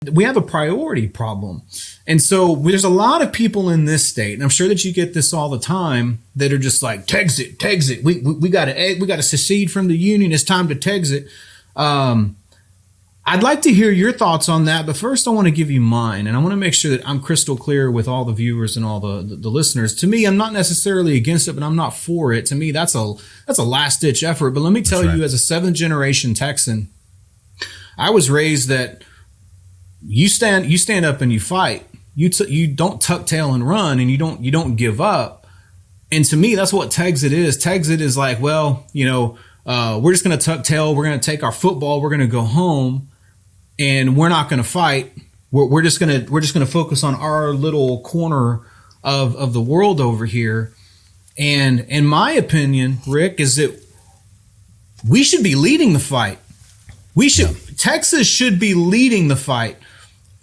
we have a priority problem. And so there's a lot of people in this state, and I'm sure that you get this all the time, that are just like, Texit. We got to secede from the union. It's time to Texit. I'd like to hear your thoughts on that, but first I want to give you mine, and I want to make sure that I'm crystal clear with all the viewers and all the listeners. To me, I'm not necessarily against it, but I'm not for it. To me, that's a last ditch effort. But let me tell you, as a 7th generation Texan, I was raised that you stand up and you fight. You don't tuck tail and run, and you don't give up. And to me, that's what Texit is. Texit is like, well, we're just going to tuck tail. We're going to take our football. We're going to go home, and we're not going to fight. We're just going to focus on our little corner of the world over here. And in my opinion, Rick, is that we should be leading the fight. Texas should be leading the fight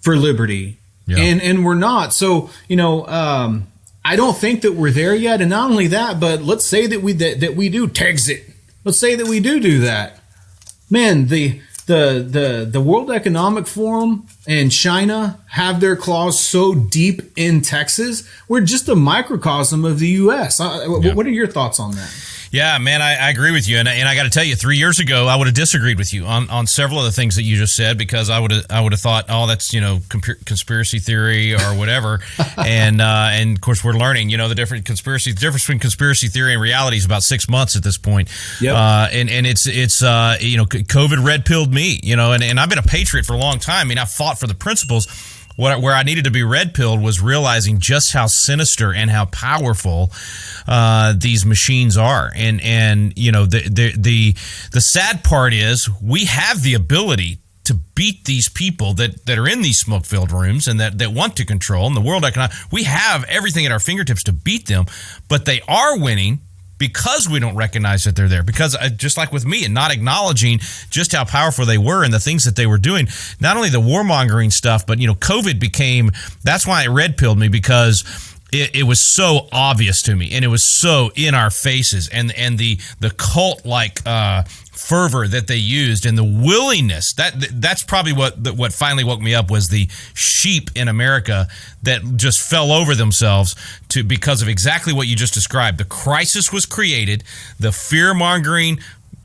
for liberty. Yeah. And we're not. So, I don't think that we're there yet. And not only that, but let's say that we do Texit. Let's say that we do that. Man, the World Economic Forum and China have their claws so deep in Texas. We're just a microcosm of the U.S. What are your thoughts on that? Yeah, man, I agree with you. And I got to tell you, 3 years ago, I would have disagreed with you on several of the things that you just said, because I would have thought, oh, that's, conspiracy theory or whatever. and of course, we're learning, the difference between conspiracy theory and reality is about 6 months at this point. Yep. And it's COVID red pilled me, and I've been a patriot for a long time. I mean, I fought for the principles. Where I needed to be red pilled was realizing just how sinister and how powerful these machines are, and the sad part is we have the ability to beat these people that are in these smoke-filled rooms and that want to control. And the World Economic, we have everything at our fingertips to beat them, but they are winning because we don't recognize that they're there. Because just like with me, and not acknowledging just how powerful they were and the things that they were doing, not only the warmongering stuff, but COVID became. That's why it red pilled me, because it was so obvious to me, and it was so in our faces, and the cult like fervor that they used, and the willingness that's probably what finally woke me up, was the sheep in America that just fell over themselves because of exactly what you just described. The crisis was created, the fear mongering,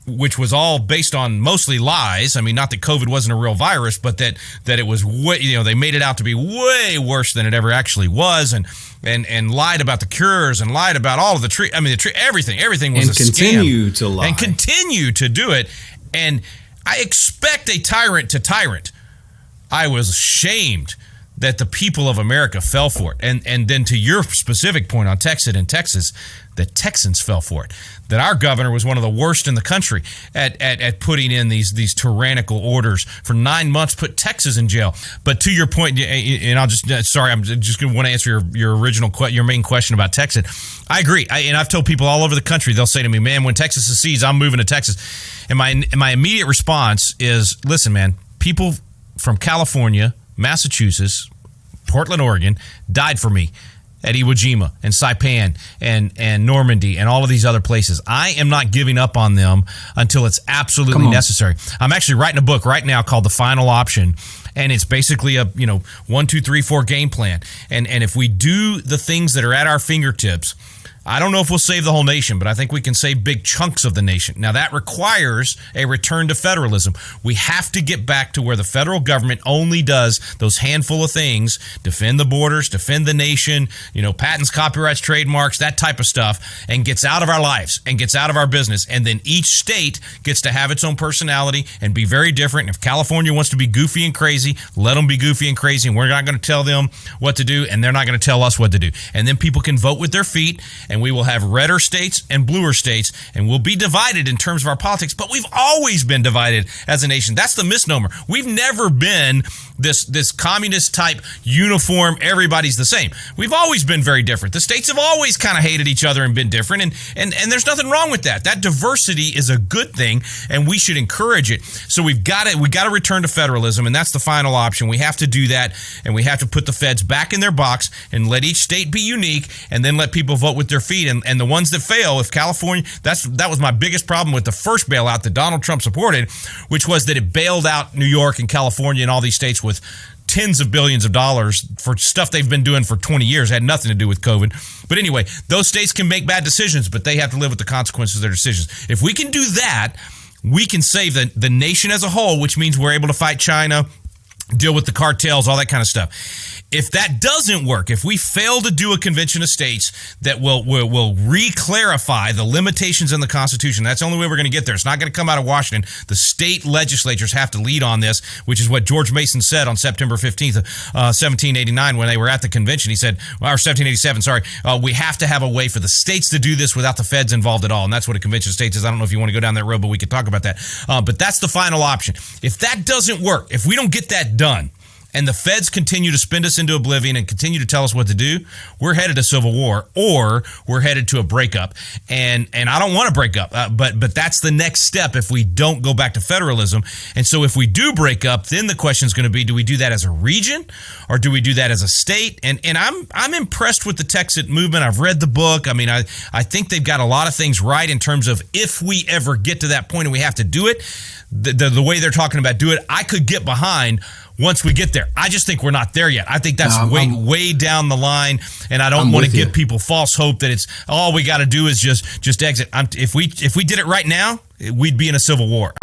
which was all based on mostly lies. I mean, not that COVID wasn't a real virus, but that it was way, they made it out to be way worse than it ever actually was, and lied about the cures, and lied about all of everything was a scam. And continue to lie. And continue to do it. And I expect a tyrant to tyrant. I was ashamed that the people of America fell for it. And then to your specific point on Texas and Texas, the Texans fell for it. That our governor was one of the worst in the country at putting in these tyrannical orders. For 9 months, put Texas in jail. But to your point, and I'm just going to want to answer your main question about Texas. I agree. And I've told people all over the country, they'll say to me, man, when Texas secedes, I'm moving to Texas. And my immediate response is, listen, man, people from California, Massachusetts, Portland, Oregon, died for me at Iwo Jima and Saipan and Normandy and all of these other places. I am not giving up on them until it's absolutely necessary. I'm actually writing a book right now called The Final Option, and it's basically a 1, 2, 3, 4 game plan. And if we do the things that are at our fingertips, I don't know if we'll save the whole nation, but I think we can save big chunks of the nation. Now, that requires a return to federalism. We have to get back to where the federal government only does those handful of things: defend the borders, defend the nation, patents, copyrights, trademarks, that type of stuff, and gets out of our lives and gets out of our business. And then each state gets to have its own personality and be very different. And if California wants to be goofy and crazy, let them be goofy and crazy, and we're not going to tell them what to do, and they're not going to tell us what to do. And then people can vote with their feet, and we will have redder states and bluer states, and we'll be divided in terms of our politics, but we've always been divided as a nation. That's the misnomer. We've never been this communist type uniform, everybody's the same. We've always been very different. The states have always kind of hated each other and been different, and there's nothing wrong with that. That diversity is a good thing, and we should encourage it. So we got to return to federalism, and that's the final option. We have to do that, and we have to put the feds back in their box and let each state be unique, and then let people vote with their feet. And the ones that fail, if California, that was my biggest problem with the first bailout that Donald Trump supported, which was that it bailed out New York and California and all these states with tens of billions of dollars for stuff they've been doing for 20 years. It had nothing to do with COVID. But anyway, those states can make bad decisions, but they have to live with the consequences of their decisions. If we can do that, we can save the nation as a whole, which means we're able to fight China, deal with the cartels, all that kind of stuff. If that doesn't work, if we fail to do a convention of states that will re-clarify the limitations in the Constitution, that's the only way we're going to get there. It's not going to come out of Washington. The state legislatures have to lead on this, which is what George Mason said on September 15th, 1789, when they were at the convention. He said, or 1787, sorry, we have to have a way for the states to do this without the feds involved at all. And that's what a convention of states is. I don't know if you want to go down that road, but we could talk about that. But that's the final option. If that doesn't work, if we don't get that done, and the feds continue to spin us into oblivion and continue to tell us what to do, we're headed to civil war, or we're headed to a breakup. And I don't want to break up, but that's the next step if we don't go back to federalism. And so if we do break up, then the question is going to be, do we do that as a region, or do we do that as a state? And I'm impressed with the Texit movement. I've read the book. I mean, I think they've got a lot of things right in terms of if we ever get to that point and we have to do it, the way they're talking about do it, I could get behind once we get there. I just think we're not there yet. I think that's way down the line, and I don't want to give people false hope that it's all we got to do is just exit. If we did it right now, we'd be in a civil war.